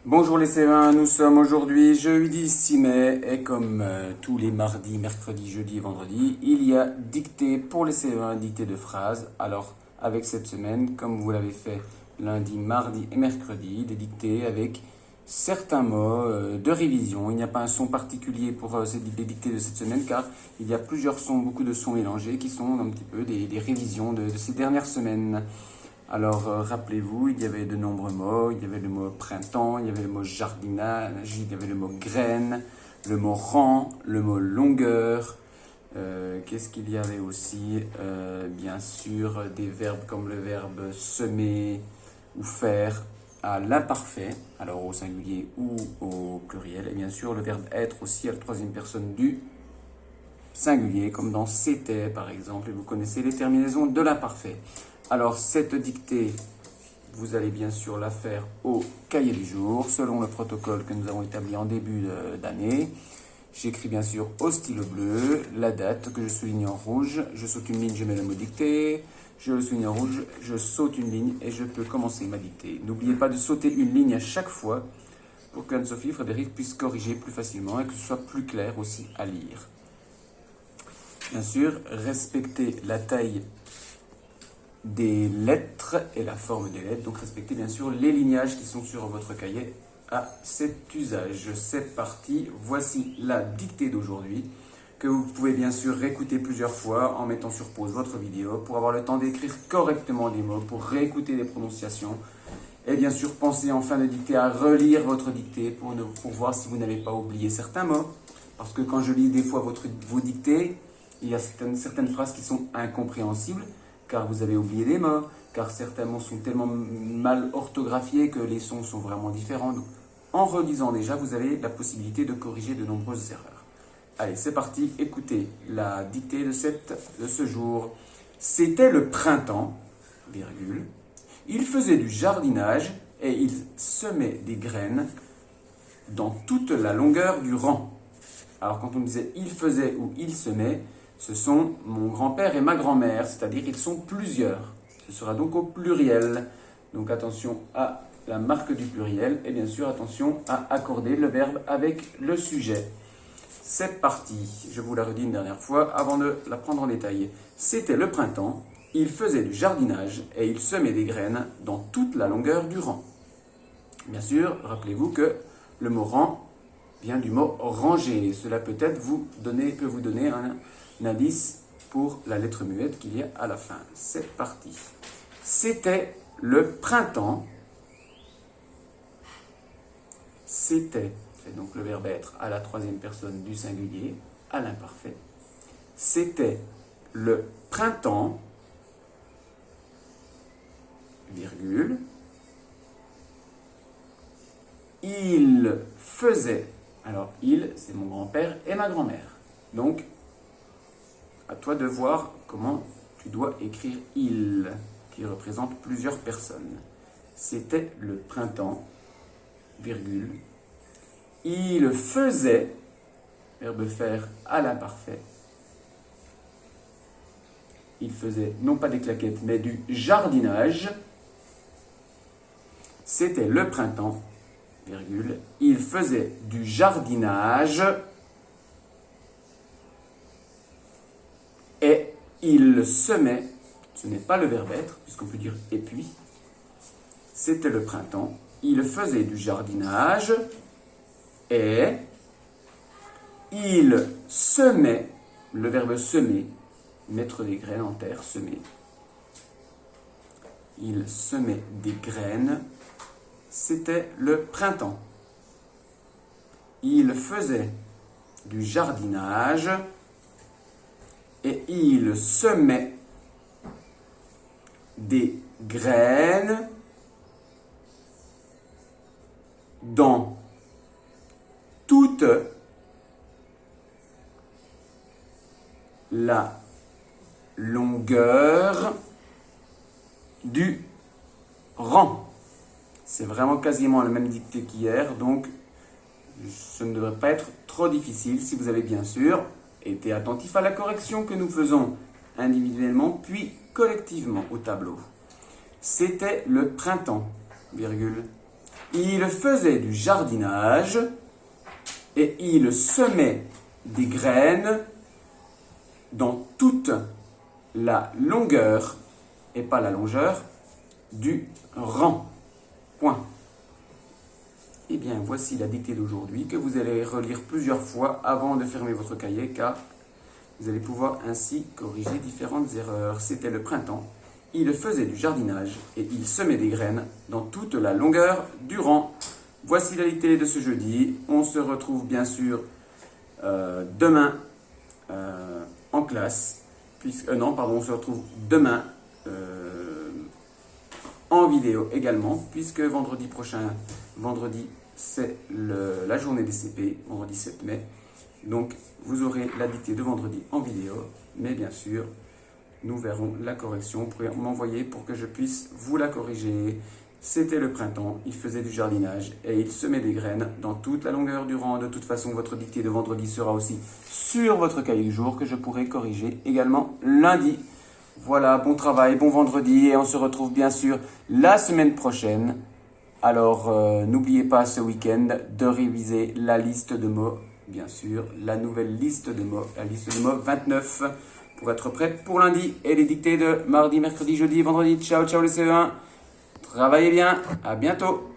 Bonjour les C1, nous sommes aujourd'hui jeudi 6 mai et comme tous les mardis, mercredis, jeudi et vendredis, il y a dictée pour les C1, dictée de phrases. Alors avec cette semaine, comme vous l'avez fait lundi, mardi et mercredi, des dictées avec certains mots de révision. Il n'y a pas un son particulier pour les dictées de cette semaine car il y a plusieurs sons, beaucoup de sons mélangés qui sont un petit peu des révisions de ces dernières semaines. Alors, rappelez-vous, il y avait de nombreux mots. Il y avait le mot printemps, il y avait le mot jardinage, il y avait le mot graine, le mot rang, le mot longueur. Qu'est-ce qu'il y avait aussi bien sûr, des verbes comme le verbe semer ou faire à l'imparfait, alors au singulier ou au pluriel. Et bien sûr, le verbe être aussi à la troisième personne du singulier, comme dans c'était par exemple. Et vous connaissez les terminaisons de l'imparfait. Alors, cette dictée, vous allez bien sûr la faire au cahier du jour, selon le protocole que nous avons établi en début d'année. J'écris bien sûr au stylo bleu la date que je souligne en rouge. Je saute une ligne, je mets le mot dictée. Je le souligne en rouge, je saute une ligne et je peux commencer ma dictée. N'oubliez pas de sauter une ligne à chaque fois pour qu'Anne-Sophie et Frédéric puissent corriger plus facilement et que ce soit plus clair aussi à lire. Bien sûr, respectez la taille des lettres et la forme des lettres. Donc respectez bien sûr les lignages qui sont sur votre cahier à cet usage. C'est parti, voici la dictée d'aujourd'hui que vous pouvez bien sûr réécouter plusieurs fois en mettant sur pause votre vidéo pour avoir le temps d'écrire correctement des mots, pour réécouter les prononciations. Et bien sûr, pensez en fin de dictée à relire votre dictée pour voir si vous n'avez pas oublié certains mots. Parce que quand je lis des fois vos dictées, il y a certaines phrases qui sont incompréhensibles car vous avez oublié des mots, car certains mots sont tellement mal orthographiés que les sons sont vraiment différents. Donc, en relisant déjà, vous avez la possibilité de corriger de nombreuses erreurs. Allez, c'est parti, écoutez la dictée de ce jour. C'était le printemps, virgule. Il faisait du jardinage et il semait des graines dans toute la longueur du rang. Alors quand on disait il faisait ou il semait, ce sont mon grand-père et ma grand-mère, c'est-à-dire ils sont plusieurs. Ce sera donc au pluriel. Donc attention à la marque du pluriel et bien sûr attention à accorder le verbe avec le sujet. C'est parti. Je vous la redis une dernière fois avant de la prendre en détail. C'était le printemps, il faisait du jardinage et il semait des graines dans toute la longueur du rang. Bien sûr, rappelez-vous que le mot rang vient du mot ranger. Cela peut vous donner un indice pour la lettre muette qu'il y a à la fin. C'est parti. C'était le printemps. C'était, c'est donc le verbe être à la troisième personne du singulier, à l'imparfait. C'était le printemps, virgule. Il faisait, alors il, c'est mon grand-père et ma grand-mère. Donc, à toi de voir comment tu dois écrire il, qui représente plusieurs personnes. C'était le printemps, virgule. Il faisait, verbe faire à l'imparfait. Il faisait non pas des claquettes, mais du jardinage. C'était le printemps, virgule. Il faisait du jardinage. Et il semait, ce n'est pas le verbe être, puisqu'on peut dire et puis. C'était le printemps, il faisait du jardinage et il semait, le verbe semer, mettre des graines en terre, semer. Il semait des graines, c'était le printemps. Il faisait du jardinage et il semait des graines dans toute la longueur du rang. C'est vraiment quasiment la même dictée qu'hier, donc ce ne devrait pas être trop difficile si vous avez bien sûr été attentif à la correction que nous faisons individuellement puis collectivement au tableau. C'était le printemps, virgule. Il faisait du jardinage et il semait des graines dans toute la longueur, et pas la longeur, du rang. Point. Eh bien, voici la dictée d'aujourd'hui que vous allez relire plusieurs fois avant de fermer votre cahier, car vous allez pouvoir ainsi corriger différentes erreurs. C'était le printemps. Il faisait du jardinage et il semait des graines dans toute la longueur du rang. Voici la dictée de ce jeudi. On se retrouve bien sûr demain en classe. On se retrouve demain en vidéo également, puisque vendredi prochain, c'est la journée des CP, vendredi 7 mai. Donc, vous aurez la dictée de vendredi en vidéo, mais bien sûr, nous verrons la correction. Vous pourrez m'envoyer pour que je puisse vous la corriger. C'était le printemps, il faisait du jardinage et il semait des graines dans toute la longueur du rang. De toute façon, votre dictée de vendredi sera aussi sur votre cahier du jour que je pourrai corriger également lundi. Voilà, bon travail, bon vendredi et on se retrouve bien sûr la semaine prochaine. Alors, n'oubliez pas ce week-end de réviser la liste de mots, bien sûr, la nouvelle liste de mots, la liste de mots 29 pour être prêt pour lundi et les dictées de mardi, mercredi, jeudi et vendredi. Ciao, ciao les CE1. Travaillez bien, à bientôt.